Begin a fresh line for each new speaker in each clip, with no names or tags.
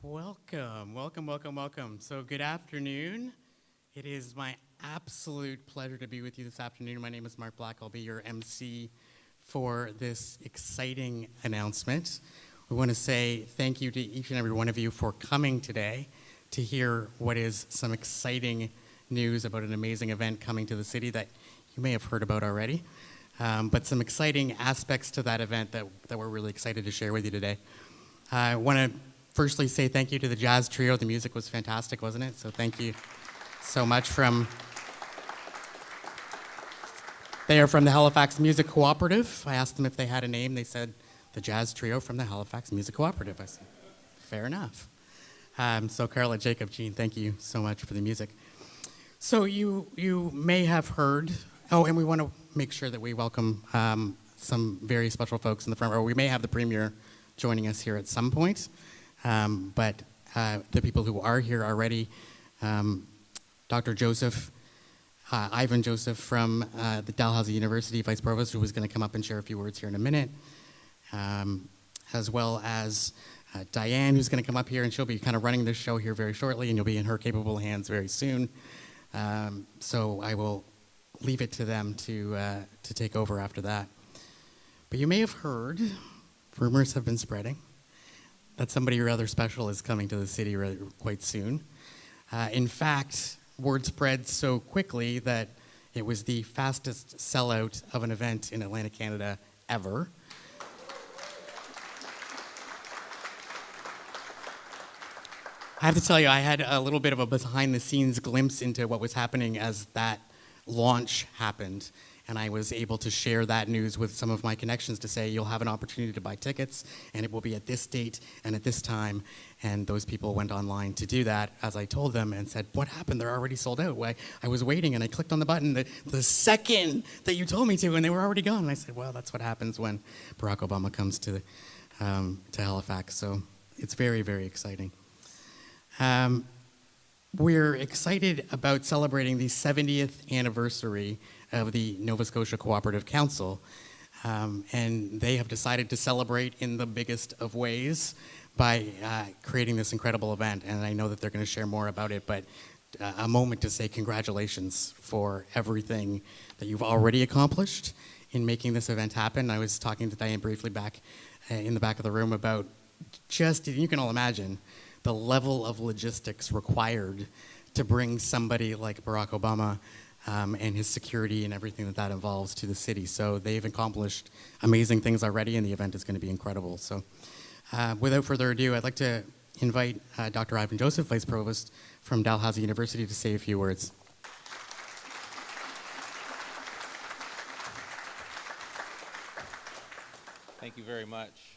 Welcome, welcome, welcome, welcome. So good afternoon. It is my absolute pleasure to be with you this afternoon. My name is Mark Black. I'll be your MC for this exciting announcement. We want to say thank you to each and every one of you for coming today to hear what is some exciting news about an amazing event coming to the city that you may have heard about already, but some exciting aspects to that event that we're really excited to share with you today. I want to firstly say thank you to the jazz trio. The music was fantastic, wasn't it? So thank you so much. They are from the Halifax Music Cooperative. I asked them if they had a name. They said, the jazz trio from the Halifax Music Cooperative. I said, fair enough. So Carla, Jacob, Jean, thank you so much for the music. So you may have heard, and we want to make sure that we welcome some very special folks in the front row. We may have the Premier joining us here at some point. But the people who are here already, Dr. Joseph, Ivan Joseph from the Dalhousie University Vice Provost, who is going to come up and share a few words here in a minute, as well as Diane, who's going to come up here, and she'll be kind of running this show here very shortly, and you'll be in her capable hands very soon. So I will leave it to them to take over after that. But you may have heard, rumors have been spreading, that somebody rather special is coming to the city quite soon. In fact, word spread so quickly that it was the fastest sellout of an event in Atlantic Canada ever. I have to tell you, I had a little bit of a behind-the-scenes glimpse into what was happening as that launch happened. And I was able to share that news with some of my connections to say, you'll have an opportunity to buy tickets, and it will be at this date and at this time. And those people went online to do that, as I told them, and said, what happened? They're already sold out. I was waiting, and I clicked on the button the second that you told me to, and they were already gone. And I said, well, that's what happens when Barack Obama comes to Halifax. So it's very, very exciting. We're excited about celebrating the 70th anniversary of the Nova Scotia Cooperative Council, and they have decided to celebrate in the biggest of ways by creating this incredible event, and I know that they're going to share more about it, but a moment to say congratulations for everything that you've already accomplished in making this event happen. I was talking to Diane briefly back in the back of the room about just, you can all imagine, the level of logistics required to bring somebody like Barack Obama and his security and everything that involves to the city. So they've accomplished amazing things already, and the event is going to be incredible. So without further ado, I'd like to invite Dr. Ivan Joseph, Vice Provost from Dalhousie University, to say a few words.
Thank you very much.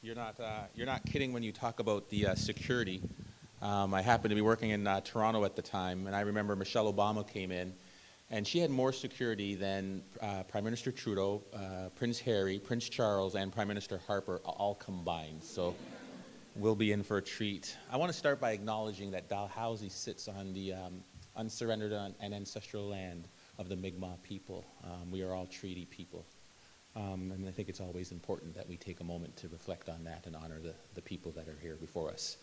You're not kidding when you talk about the security. I happened to be working in Toronto at the time, and I remember Michelle Obama came in, and she had more security than Prime Minister Trudeau, Prince Harry, Prince Charles, and Prime Minister Harper all combined. So we'll be in for a treat. I want to start by acknowledging that Dalhousie sits on the unsurrendered and ancestral land of the Mi'kmaq people. We are all treaty people. And I think it's always important that we take a moment to reflect on that and honor the people that are here before us.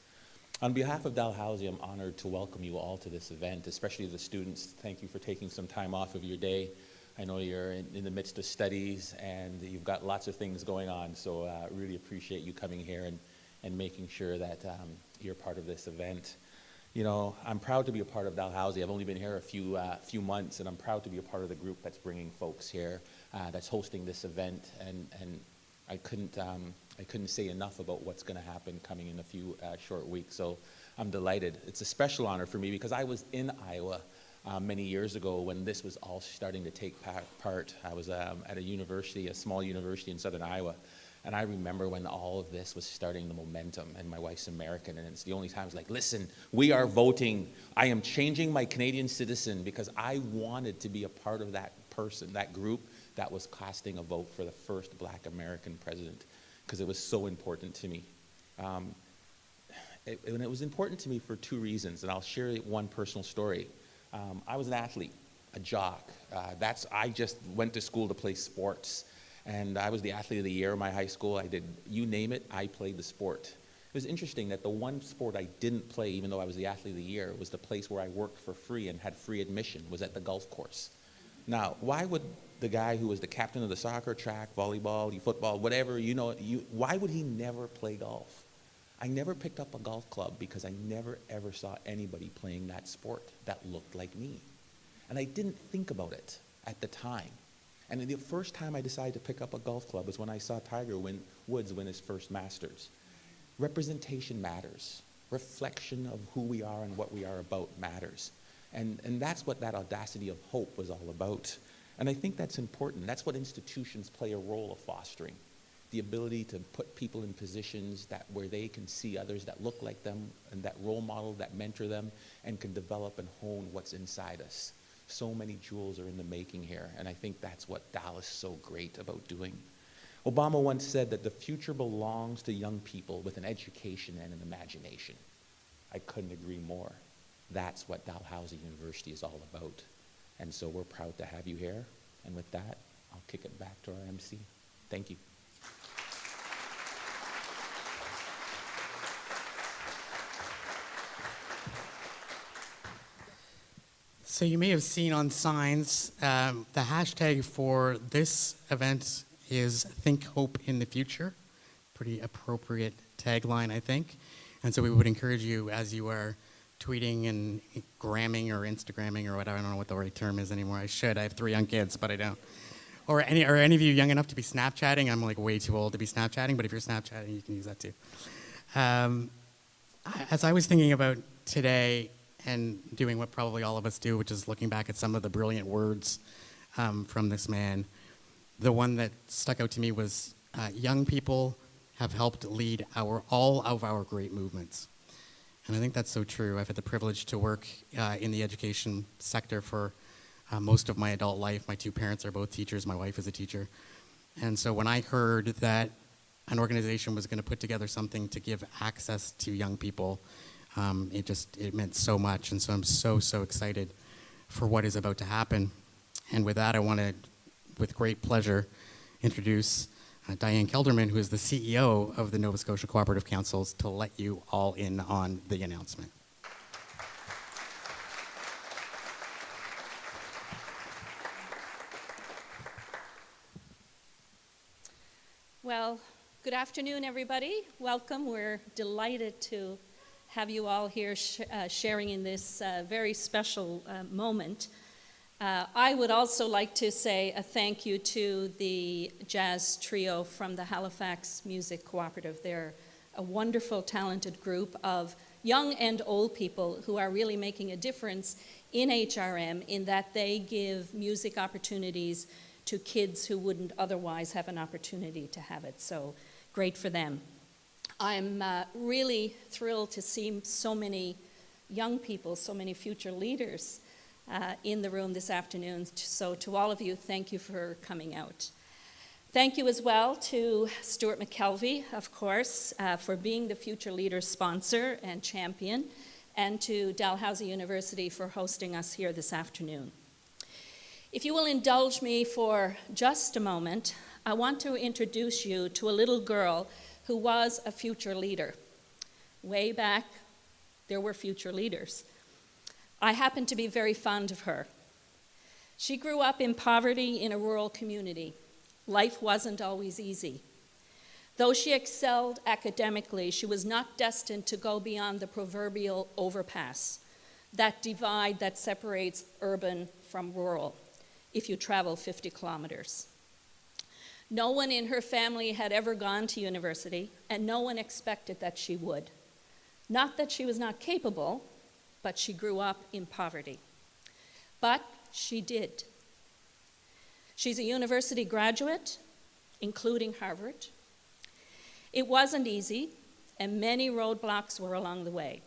On behalf of Dalhousie, I'm honored to welcome you all to this event, especially the students. Thank you for taking some time off of your day. I know you're in the midst of studies and you've got lots of things going on, so really appreciate you coming here and making sure that you're part of this event. You know, I'm proud to be a part of Dalhousie. I've only been here a few months, and I'm proud to be a part of the group that's bringing folks here, that's hosting this event. And I couldn't say enough about what's going to happen coming in a few short weeks. So I'm delighted. It's a special honor for me because I was in Iowa many years ago when this was all starting to take part. I was at a university, a small university in southern Iowa. And I remember when all of this was starting the momentum, and my wife's American, and it's the only time I was like, listen, we are voting. I am changing my Canadian citizen because I wanted to be a part of that person, that group that was casting a vote for the first Black American president, because it was so important to me. And it was important to me for two reasons, and I'll share one personal story. I was an athlete, a jock. I just went to school to play sports. And I was the athlete of the year in my high school. I did, you name it, I played the sport. It was interesting that the one sport I didn't play, even though I was the athlete of the year, was the place where I worked for free and had free admission, was at the golf course. Now, why would the guy who was the captain of the soccer, track, volleyball, football, whatever, why would he never play golf? I never picked up a golf club because I never ever saw anybody playing that sport that looked like me. And I didn't think about it at the time. And the first time I decided to pick up a golf club was when I saw Tiger Woods win his first Masters. Representation matters. Reflection of who we are and what we are about matters. And that's what that audacity of hope was all about. And I think that's important. That's what institutions play a role of fostering. The ability to put people in positions where they can see others that look like them and that role model, that mentor them, and can develop and hone what's inside us. So many jewels are in the making here, and I think that's what Dallas is so great about doing. Obama once said that the future belongs to young people with an education and an imagination. I couldn't agree more. That's what Dalhousie University is all about. And so we're proud to have you here. And with that, I'll kick it back to our MC. Thank you.
So you may have seen on signs, the hashtag for this event is Think Hope in the Future. Pretty appropriate tagline, I think. And so we would encourage you, as you are tweeting and gramming or Instagramming or whatever, I don't know what the right term is anymore. I should. I have 3 young kids, but I don't. Or any of you young enough to be Snapchatting? I'm like way too old to be Snapchatting, but if you're Snapchatting, you can use that too. As I was thinking about today and doing what probably all of us do, which is looking back at some of the brilliant words from this man, the one that stuck out to me was young people have helped lead all of our great movements. And I think that's so true. I've had the privilege to work in the education sector for most of my adult life. My 2 parents are both teachers. My wife is a teacher. And so when I heard that an organization was going to put together something to give access to young people, it meant so much. And so I'm so excited for what is about to happen. And with that, I want to, with great pleasure, introduce Diane Kelderman, who is the CEO of the Nova Scotia Cooperative Councils, to let you all in on the announcement.
Well, good afternoon, everybody. Welcome. We're delighted to have you all here sharing in this very special moment. I would also like to say a thank you to the jazz trio from the Halifax Music Cooperative. They're a wonderful, talented group of young and old people who are really making a difference in HRM in that they give music opportunities to kids who wouldn't otherwise have an opportunity to have it. So great for them. I'm really thrilled to see so many young people, so many future leaders in the room this afternoon. So to all of you, thank you for coming out. Thank you as well to Stuart McKelvey, of course, for being the Future Leaders sponsor and champion, and to Dalhousie University for hosting us here this afternoon. If you will indulge me for just a moment, I want to introduce you to a little girl who was a future leader. Way back, there were future leaders. I happen to be very fond of her. She grew up in poverty in a rural community. Life wasn't always easy. Though she excelled academically, she was not destined to go beyond the proverbial overpass, that divide that separates urban from rural, if you travel 50 kilometers. No one in her family had ever gone to university, and no one expected that she would. Not that she was not capable, but she grew up in poverty. But she did. She's a university graduate, including Harvard. It wasn't easy, and many roadblocks were along the way.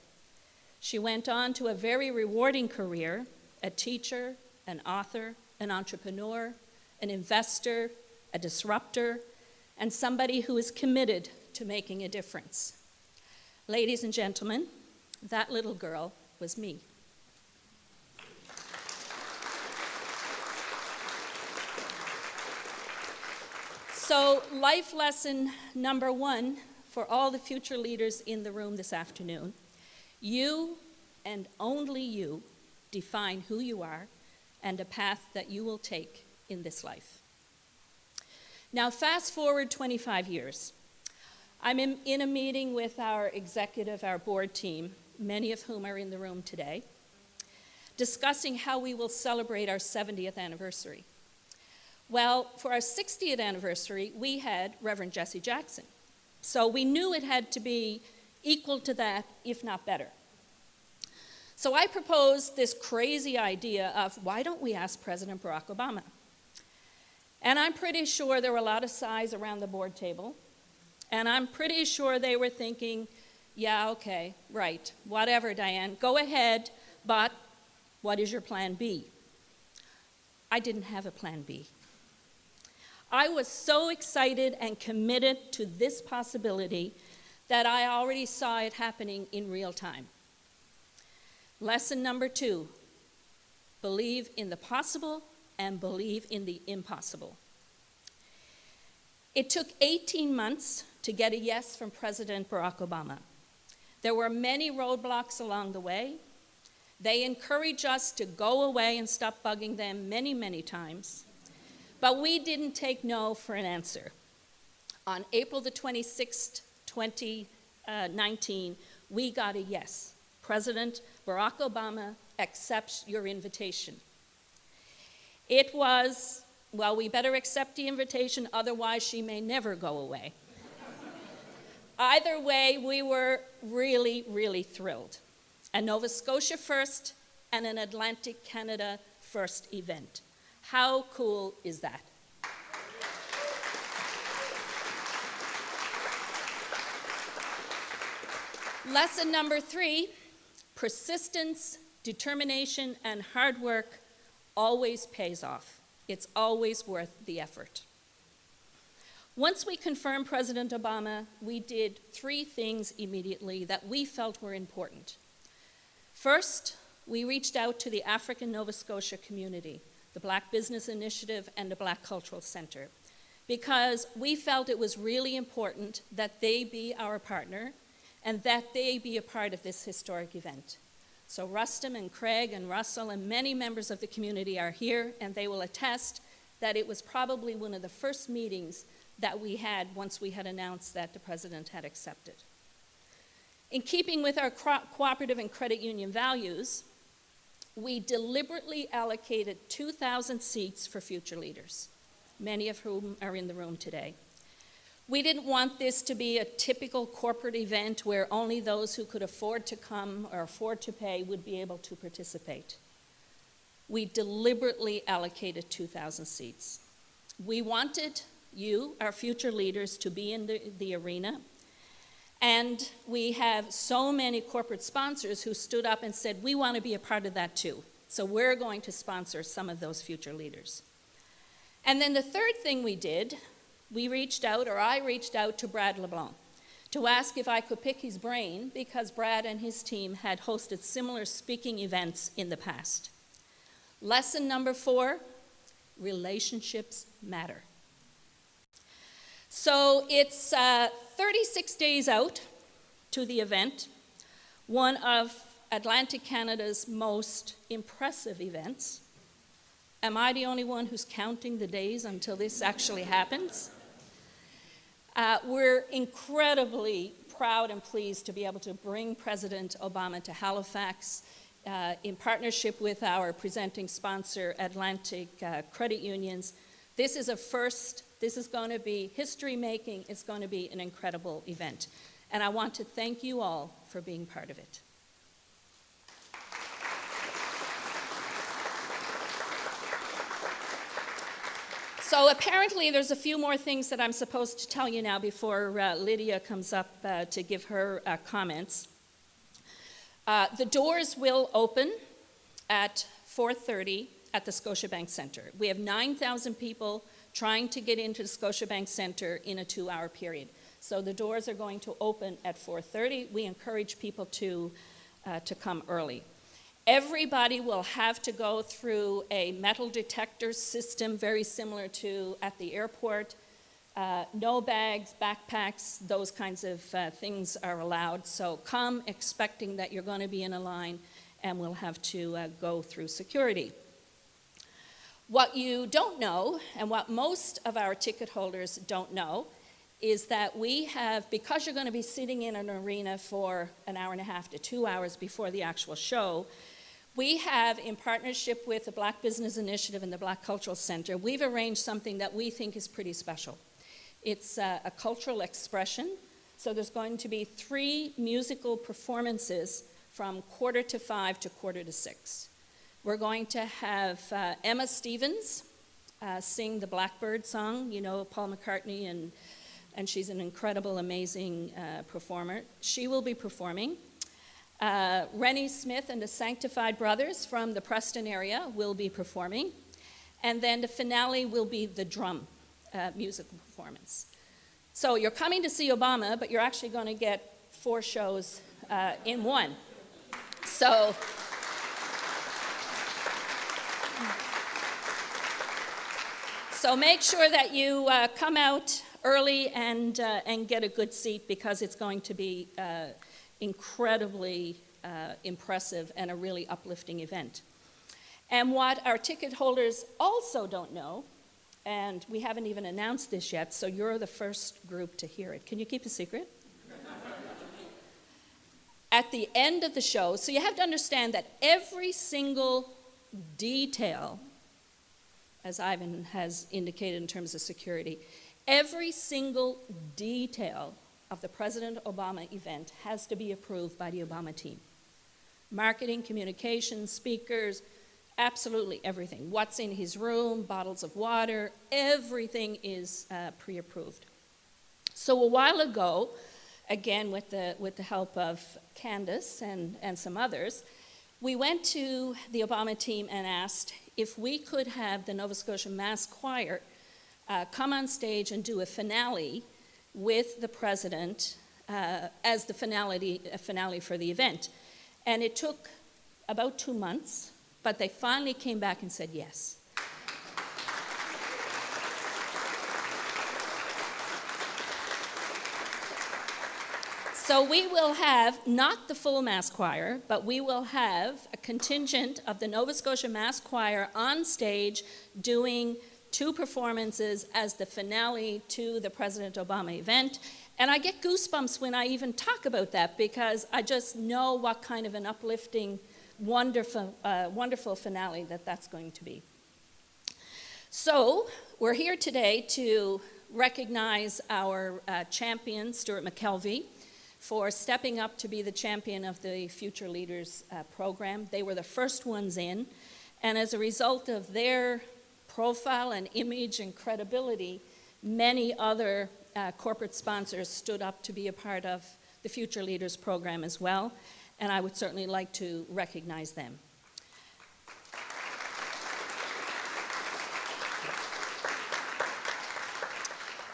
She went on to a very rewarding career, a teacher, an author, an entrepreneur, an investor, a disruptor, and somebody who is committed to making a difference. Ladies and gentlemen, that little girl was me. So life lesson number 1 for all the future leaders in the room this afternoon. You, and only you, define who you are and a path that you will take in this life. Now, fast forward 25 years. I'm in a meeting with our executive, our board team, many of whom are in the room today, discussing how we will celebrate our 70th anniversary. Well, for our 60th anniversary, we had Reverend Jesse Jackson. So we knew it had to be equal to that, if not better. So I proposed this crazy idea of, why don't we ask President Barack Obama? And I'm pretty sure there were a lot of sighs around the board table. And I'm pretty sure they were thinking, yeah, okay, right, whatever, Diane, go ahead, but what is your plan B? I didn't have a plan B. I was so excited and committed to this possibility that I already saw it happening in real time. Lesson number 2, believe in the possible and believe in the impossible. It took 18 months to get a yes from President Barack Obama. There were many roadblocks along the way. They encouraged us to go away and stop bugging them many, many times. But we didn't take no for an answer. On April the 26th, 2019, we got a yes. President Barack Obama accepts your invitation. It was, well, we better accept the invitation, otherwise she may never go away. Either way, we were really, really thrilled. A Nova Scotia first and an Atlantic Canada first event. How cool is that? Lesson number 3, persistence, determination, and hard work always pays off. It's always worth the effort. Once we confirmed President Obama, we did 3 things immediately that we felt were important. First, we reached out to the African Nova Scotia community, the Black Business Initiative, and the Black Cultural Center, because we felt it was really important that they be our partner and that they be a part of this historic event. So Rustam and Craig and Russell and many members of the community are here, and they will attest that it was probably one of the first meetings that we had once we had announced that the president had accepted. In keeping with our cooperative and credit union values, we deliberately allocated 2,000 seats for future leaders, many of whom are in the room today. We didn't want this to be a typical corporate event where only those who could afford to come or afford to pay would be able to participate. We deliberately allocated 2,000 seats. We wanted you, our future leaders, to be in the arena. And we have so many corporate sponsors who stood up and said, we want to be a part of that too. So we're going to sponsor some of those future leaders. And then the third thing we did, I reached out to Brad LeBlanc to ask if I could pick his brain, because Brad and his team had hosted similar speaking events in the past. Lesson number 4, relationships matter. So it's 36 days out to the event, one of Atlantic Canada's most impressive events. Am I the only one who's counting the days until this actually happens? We're incredibly proud and pleased to be able to bring President Obama to Halifax in partnership with our presenting sponsor, Atlantic Credit Unions. This is a first. This is going to be history-making. It's going to be an incredible event. And I want to thank you all for being part of it. So apparently there's a few more things that I'm supposed to tell you now before Lydia comes up to give her comments. The doors will open at 4:30 at the Scotiabank Centre. We have 9,000 people trying to get into the Scotiabank Centre in a 2-hour period. So the doors are going to open at 4:30. We encourage people to come early. Everybody will have to go through a metal detector system very similar to at the airport No bags, backpacks, those kinds of things are allowed. So come expecting that you're going to be in a line and we'll have to go through security. What you don't know, and what most of our ticket holders don't know, is that we have, because you're going to be sitting in an arena for an hour and a half to 2 hours before the actual show, we have, in partnership with the Black Business Initiative and the Black Cultural Center, we've arranged something that we think is pretty special. It's a cultural expression. So there's going to be 3 musical performances from 4:45 to 5:45. We're going to have Emma Stevens sing the Blackbird song, you know, Paul McCartney, and she's an incredible, amazing performer. She will be performing. Rennie Smith and the Sanctified Brothers from the Preston area will be performing. And then the finale will be the drum musical performance. So you're coming to see Obama, but you're actually going to get 4 shows in one. So make sure that you come out early and get a good seat, because it's going to be incredibly impressive and a really uplifting event. And what our ticket holders also don't know, and we haven't even announced this yet, so you're the first group to hear it. Can you keep a secret? At the end of the show, so you have to understand that every single detail, as Ivan has indicated in terms of security, every single detail of the President Obama event has to be approved by the Obama team. Marketing, communications, speakers, absolutely everything. What's in his room, bottles of water, everything is pre-approved. So a while ago, again with the help of Candace and some others, we went to the Obama team and asked if we could have the Nova Scotia Mass Choir come on stage and do a finale with the President as the finale for the event. And it took about 2 months, but they finally came back and said yes. So we will have, not the full Mass Choir, but we will have a contingent of the Nova Scotia Mass Choir on stage doing 2 performances as the finale to the President Obama event. And I get goosebumps when I even talk about that, because I just know what kind of an uplifting, wonderful finale that's going to be. So we're here today to recognize our champion, Stuart McKelvey, for stepping up to be the champion of the Future Leaders program. They were the first ones in, and as a result of their profile and image and credibility, many other corporate sponsors stood up to be a part of the Future Leaders program as well, and I would certainly like to recognize them.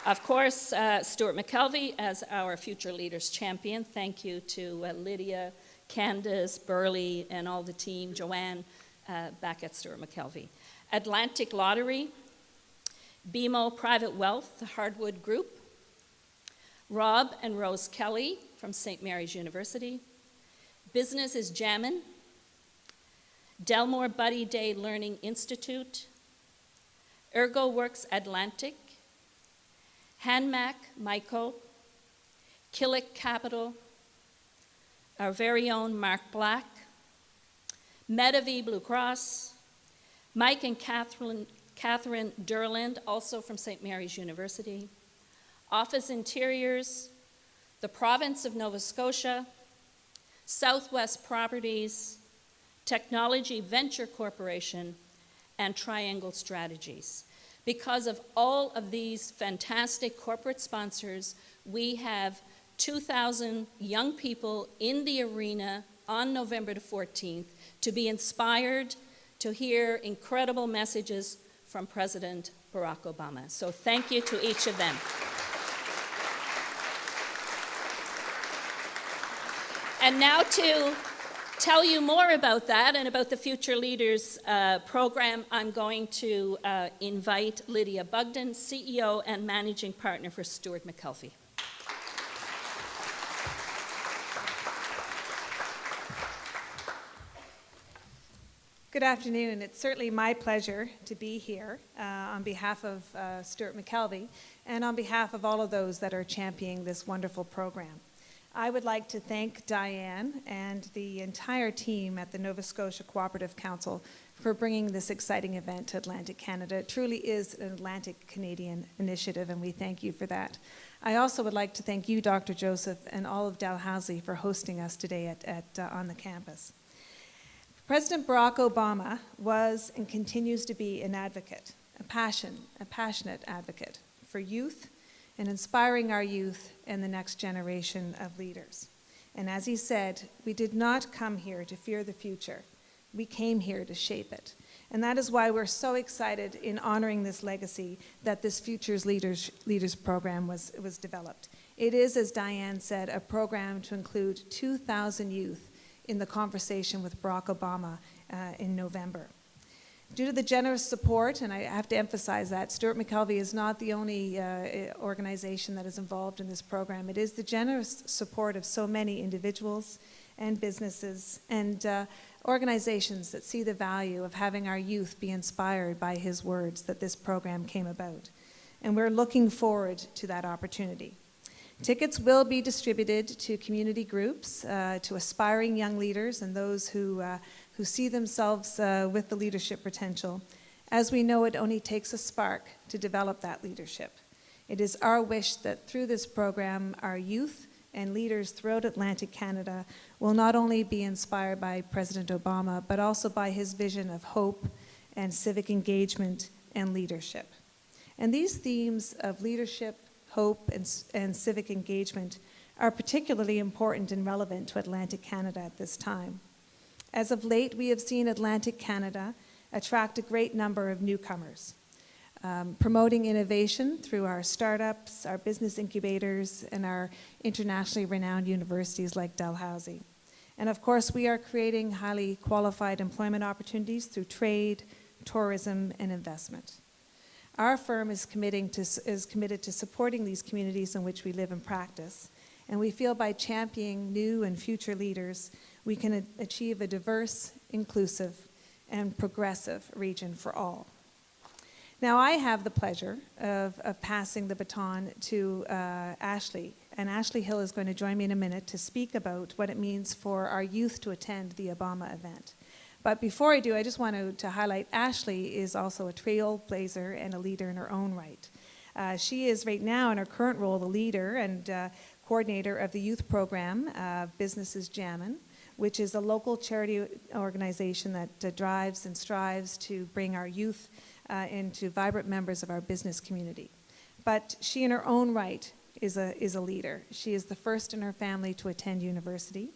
Of course, Stuart McKelvey as our Future Leaders champion. Thank you to Lydia, Candace, Burley, and all the team, Joanne, back at Stuart McKelvey. Atlantic Lottery, BMO Private Wealth, the Hardwood Group, Rob and Rose Kelly from St. Mary's University, Business is Jammin', Delmore Buddy Day Learning Institute, ErgoWorks Atlantic, Hanmac Michael, Killick Capital, our very own Mark Black, Medavie Blue Cross, Mike and Catherine Durland, also from St. Mary's University, Office Interiors, the Province of Nova Scotia, Southwest Properties, Technology Venture Corporation, and Triangle Strategies. Because of all of these fantastic corporate sponsors, we have 2,000 young people in the arena on November the 14th to be inspired to hear incredible messages from President Barack Obama. So thank you to each of them. And now to tell you more about that and about the Future Leaders program, I'm going to invite Lydia Bugden, CEO and Managing Partner for Stuart McKelvey.
Good afternoon. It's certainly my pleasure to be here on behalf of Stuart McKelvey and on behalf of all of those that are championing this wonderful program. I would like to thank Diane and the entire team at the Nova Scotia Cooperative Council for bringing this exciting event to Atlantic Canada. It truly is an Atlantic Canadian initiative, and we thank you for that. I also would like to thank you, Dr. Joseph, and all of Dalhousie for hosting us today on the campus. President Barack Obama was and continues to be an advocate, a passionate advocate for youth and inspiring our youth and the next generation of leaders. And as he said, we did not come here to fear the future. We came here to shape it. And that is why we're so excited in honoring this legacy that this Futures Leaders program was developed. It is, as Diane said, a program to include 2,000 youth in the conversation with Barack Obama in November. Due to the generous support, and I have to emphasize that, Stuart McKelvey is not the only organization that is involved in this program. It is the generous support of so many individuals and businesses and organizations that see the value of having our youth be inspired by his words that this program came about. And we're looking forward to that opportunity. Tickets will be distributed to community groups, to aspiring young leaders and those who see themselves with the leadership potential. As we know, it only takes a spark to develop that leadership. It is our wish that through this program, our youth and leaders throughout Atlantic Canada will not only be inspired by President Obama, but also by his vision of hope and civic engagement and leadership. And these themes of leadership, hope, and civic engagement are particularly important and relevant to Atlantic Canada at this time. As of late, we have seen Atlantic Canada attract a great number of newcomers, promoting innovation through our startups, our business incubators, and our internationally renowned universities like Dalhousie. And of course, we are creating highly qualified employment opportunities through trade, tourism, and investment. Our firm is committed to supporting these communities in which we live and practice, and we feel by championing new and future leaders, we can achieve a diverse, inclusive, and progressive region for all. Now, I have the pleasure of passing the baton to Ashley, and Ashley Hill is going to join me in a minute to speak about what it means for our youth to attend the Obama event. But before I do, I just want to highlight Ashley is also a trailblazer and a leader in her own right. She is right now in her current role the leader and coordinator of the youth program, Businesses Jammin', which is a local charity organization that drives and strives to bring our youth into vibrant members of our business community. But she in her own right is a leader. She is the first in her family to attend university.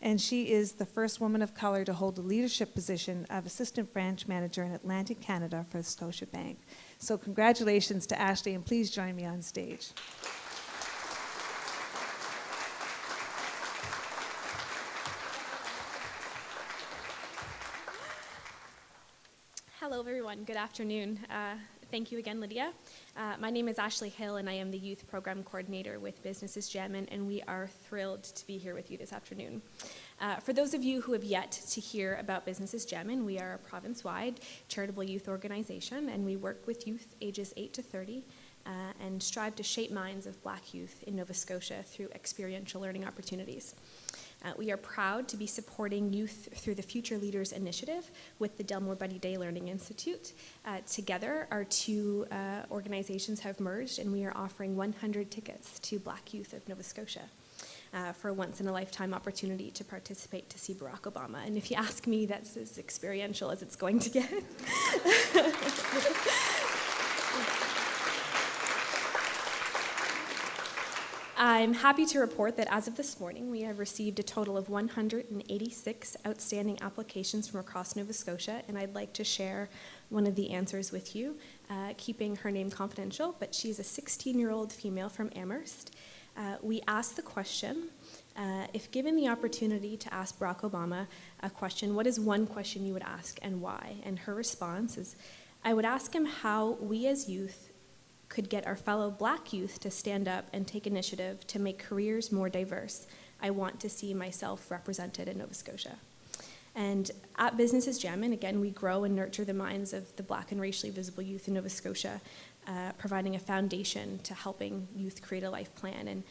And she is the first woman of color to hold the leadership position of Assistant Branch Manager in Atlantic Canada for Scotiabank. So congratulations to Ashley, and please join me on stage.
Hello, everyone. Good afternoon. Thank you again, Lydia. My name is Ashley Hale, and I am the Youth Program Coordinator with Businesses Jammin', and we are thrilled to be here with you this afternoon. For those of you who have yet to hear about Businesses Jammin', we are a province-wide charitable youth organization, and we work with youth ages 8 to 30 and strive to shape minds of Black youth in Nova Scotia through experiential learning opportunities. We are proud to be supporting youth through the Future Leaders Initiative with the Delmore Buddy Day Learning Institute. Together, our two organizations have merged, and we are offering 100 tickets to Black youth of Nova Scotia for a once-in-a-lifetime opportunity to participate to see Barack Obama. And if you ask me, that's as experiential as it's going to get. I'm happy to report that as of this morning, we have received a total of 186 outstanding applications from across Nova Scotia, and I'd like to share one of the answers with you, keeping her name confidential, but she's a 16-year-old female from Amherst. we asked the question, if given the opportunity to ask Barack Obama a question, what is one question you would ask and why? And her response is, I would ask him how we as youth could get our fellow Black youth to stand up and take initiative to make careers more diverse. I want to see myself represented in Nova Scotia. And at Businesses Gem, and again, we grow and nurture the minds of the Black and racially visible youth in Nova Scotia, providing a foundation to helping youth create a life plan. And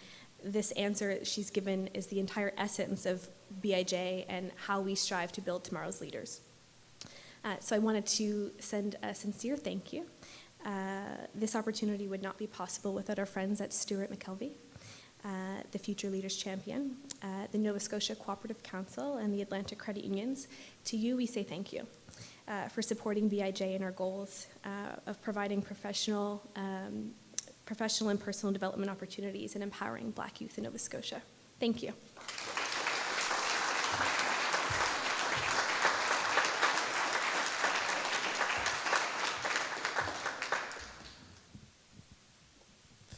this answer she's given is the entire essence of BIJ and how we strive to build tomorrow's leaders. So I wanted to send a sincere thank you. This opportunity would not be possible without our friends at Stuart McKelvey, the Future Leaders Champion, the Nova Scotia Cooperative Council, and the Atlantic Credit Unions. To you, we say thank you for supporting BIJ in our goals of providing professional and personal development opportunities and empowering Black youth in Nova Scotia. Thank you.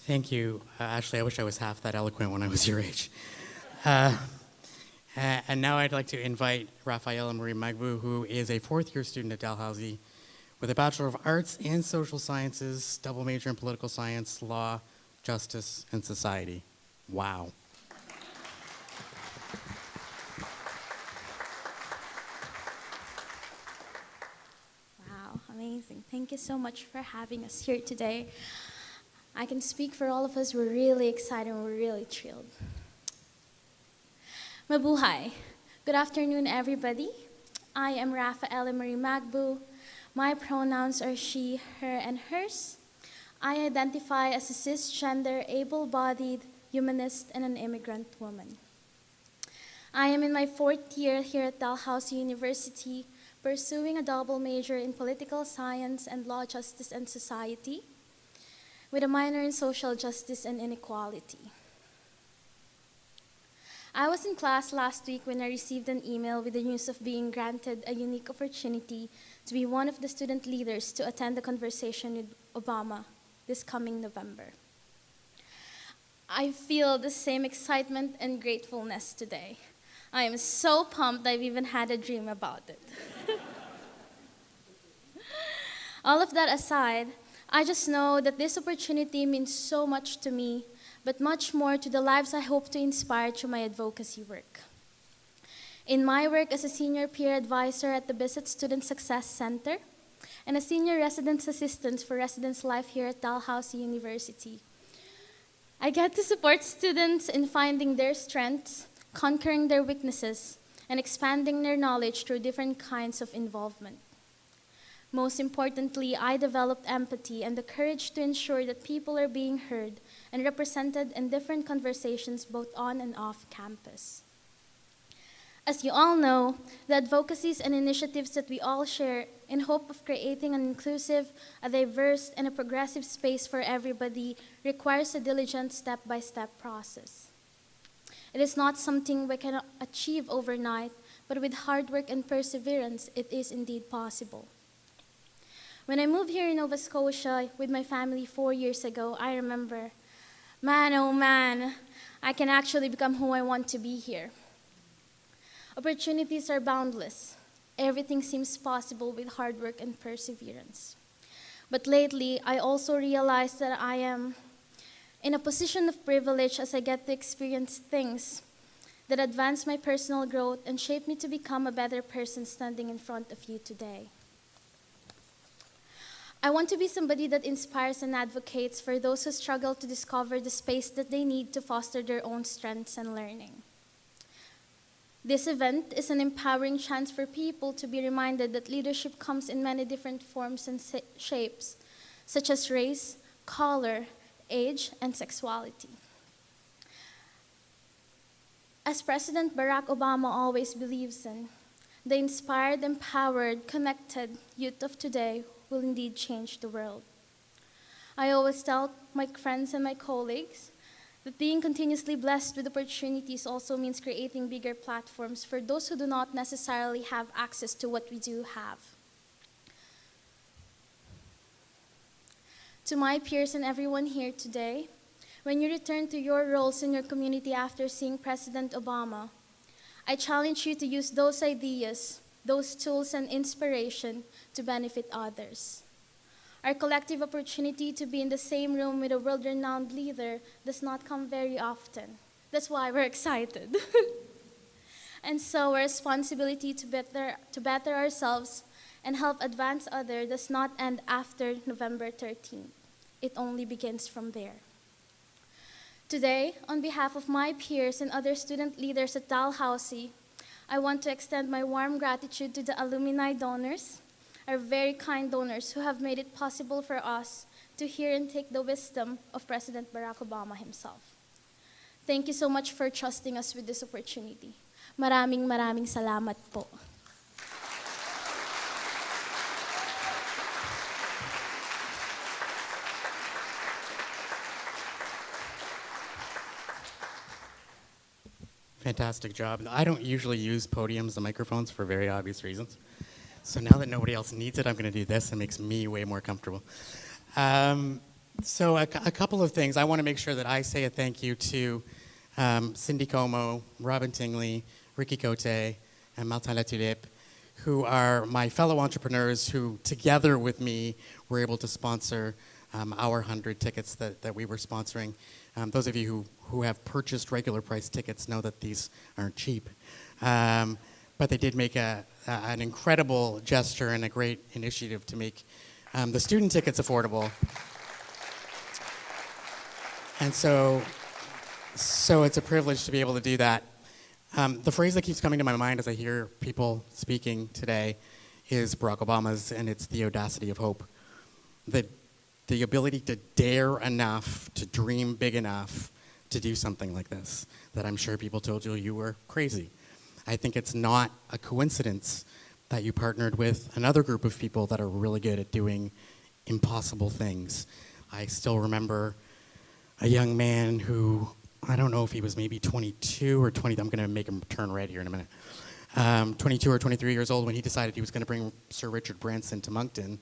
Thank you. Ashley, I wish I was half that eloquent when I was your age. And now I'd like to invite Raphaella Marie Magbu, who is a fourth-year student at Dalhousie with a Bachelor of Arts in Social Sciences, double major in Political Science, Law, Justice, and Society. Wow.
Wow, amazing. Thank you so much for having us here today. I can speak for all of us. We're really excited and we're really thrilled. Mabuhay. Good afternoon, everybody. I am Raphaella Marie Magbu. My pronouns are she, her, and hers. I identify as a cisgender, able-bodied, humanist, and an immigrant woman. I am in my fourth year here at Dalhousie University, pursuing a double major in political science and law, justice, and society, with a minor in social justice and inequality. I was in class last week when I received an email with the news of being granted a unique opportunity to be one of the student leaders to attend the conversation with Obama this coming November. I feel the same excitement and gratefulness today. I am so pumped I've even had a dream about it. All of that aside, I just know that this opportunity means so much to me, but much more to the lives I hope to inspire through my advocacy work. In my work as a senior peer advisor at the Visit Student Success Center and a senior residence assistant for residence life here at Dalhousie University, I get to support students in finding their strengths, conquering their weaknesses, and expanding their knowledge through different kinds of involvement. Most importantly, I developed empathy and the courage to ensure that people are being heard and represented in different conversations both on and off campus. As you all know, the advocacies and initiatives that we all share in hope of creating an inclusive, a diverse, and a progressive space for everybody requires a diligent step-by-step process. It is not something we can achieve overnight, but with hard work and perseverance, it is indeed possible. When I moved here in Nova Scotia with my family 4 years ago, I remember, man, oh man, I can actually become who I want to be here. Opportunities are boundless. Everything seems possible with hard work and perseverance. But lately, I also realized that I am in a position of privilege as I get to experience things that advance my personal growth and shape me to become a better person standing in front of you today. I want to be somebody that inspires and advocates for those who struggle to discover the space that they need to foster their own strengths and learning. This event is an empowering chance for people to be reminded that leadership comes in many different forms and shapes, such as race, color, age, and sexuality. As President Barack Obama always believes in, the inspired, empowered, connected youth of today will indeed change the world. I always tell my friends and my colleagues that being continuously blessed with opportunities also means creating bigger platforms for those who do not necessarily have access to what we do have. To my peers and everyone here today, when you return to your roles in your community after seeing President Obama, I challenge you to use those ideas, those tools and inspiration to benefit others. Our collective opportunity to be in the same room with a world-renowned leader does not come very often. That's why we're excited. And so our responsibility to better ourselves and help advance others does not end after November 13th. It only begins from there. Today, on behalf of my peers and other student leaders at Dalhousie, I want to extend my warm gratitude to the alumni donors, our very kind donors who have made it possible for us to hear and take the wisdom of President Barack Obama himself. Thank you so much for trusting us with this opportunity. Maraming salamat po.
Fantastic job. I don't usually use podiums and microphones for very obvious reasons. So now that nobody else needs it, I'm going to do this. It makes me way more comfortable. So a couple of things. I want to make sure that I say a thank you to Cindy Como, Robin Tingley, Ricky Cote, and Martin Latulippe, who are my fellow entrepreneurs who, together with me, were able to sponsor our 100 tickets that we were sponsoring. Those of you who have purchased regular price tickets know that these aren't cheap. But they did make an incredible gesture and a great initiative to make the student tickets affordable. And so it's a privilege to be able to do that. The phrase that keeps coming to my mind as I hear people speaking today is Barack Obama's, and it's the audacity of hope. The ability to dare enough, to dream big enough, to do something like this, that I'm sure people told you were crazy. I think it's not a coincidence that you partnered with another group of people that are really good at doing impossible things. I still remember a young man who, I don't know if he was maybe 22 or 20, I'm going to make him turn red here in a minute, 22 or 23 years old when he decided he was going to bring Sir Richard Branson to Moncton,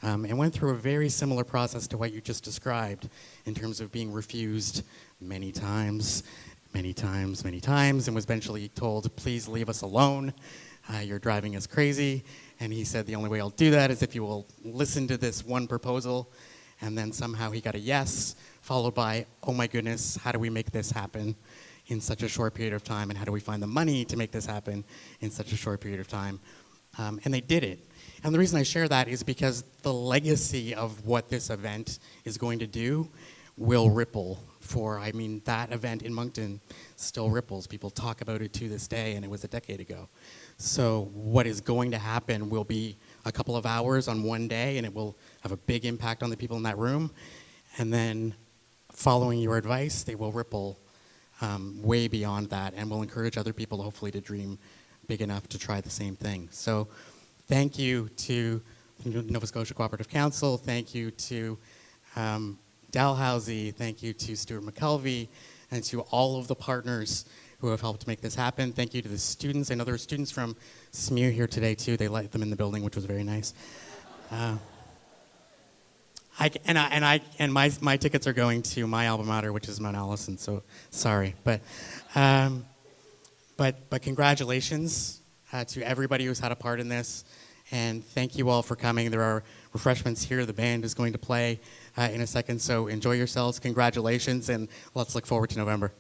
and went through a very similar process to what you just described in terms of being refused many times, and was eventually told, please leave us alone, you're driving us crazy. And he said, the only way I'll do that is if you will listen to this one proposal. And then somehow he got a yes, followed by, oh my goodness, how do we make this happen in such a short period of time? And how do we find the money to make this happen in such a short period of time? And they did it. And the reason I share that is because the legacy of what this event is going to do will ripple that event in Moncton still ripples. People talk about it to this day, and it was a decade ago. So what is going to happen will be a couple of hours on one day, and it will have a big impact on the people in that room. And then following your advice, they will ripple way beyond that, and will encourage other people hopefully to dream big enough to try the same thing. So thank you to Nova Scotia Cooperative Council. Thank you to Dalhousie. Thank you to Stuart McKelvey, and to all of the partners who have helped make this happen. Thank you to the students. I know there are students from SMU here today too. They let them in the building, which was very nice. My tickets are going to my alma mater, which is Mount Allison. So sorry, but congratulations to everybody who's had a part in this, and thank you all for coming. There are refreshments here. The band is going to play in a second, so enjoy yourselves. Congratulations, and let's look forward to November.